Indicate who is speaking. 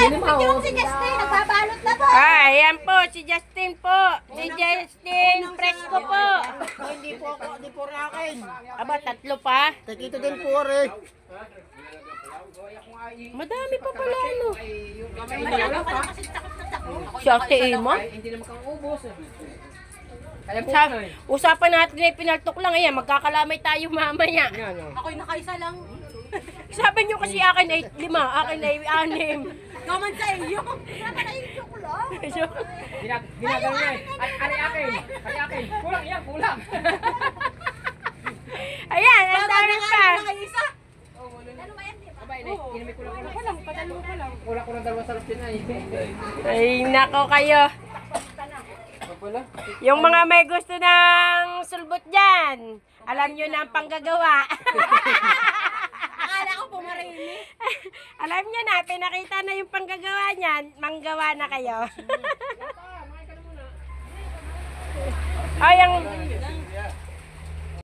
Speaker 1: Yung si Justin, nagbabalot na po.
Speaker 2: Ayan po, si Justin po. Si Justin Fresco po.
Speaker 3: Hindi po akin.
Speaker 2: Aba, 3 pa.
Speaker 3: Takito din po rin.
Speaker 2: Madami pa pala ano. Si Ate Emma?
Speaker 4: Hindi naman kang ubos.
Speaker 2: Usapan natin ay pinaltok lang. Ayan, magkakalamay tayo mamaya.
Speaker 1: Ako'y nakaisa lang.
Speaker 2: Sabi nyo kasi akin ay 5, akin ay 6.
Speaker 1: Naman sa iyo. Naman na yung joke lang.
Speaker 4: Ginagawa niya eh. Ari akin. Kulang yan, kulang.
Speaker 2: Ayan, ang dami pa.
Speaker 1: Nakaisa.
Speaker 4: Ano ba yan? May kulang. Kulang dalawa sarap din ay.
Speaker 2: Ay, nako kayo. Yung mga may gusto ng sulbot dyan, alam nyo na ang panggagawa.
Speaker 1: Akala ko pumarini.
Speaker 2: Alam nyo na, pinakita na yung panggagawa niyan, manggawa na kayo. Ay, ang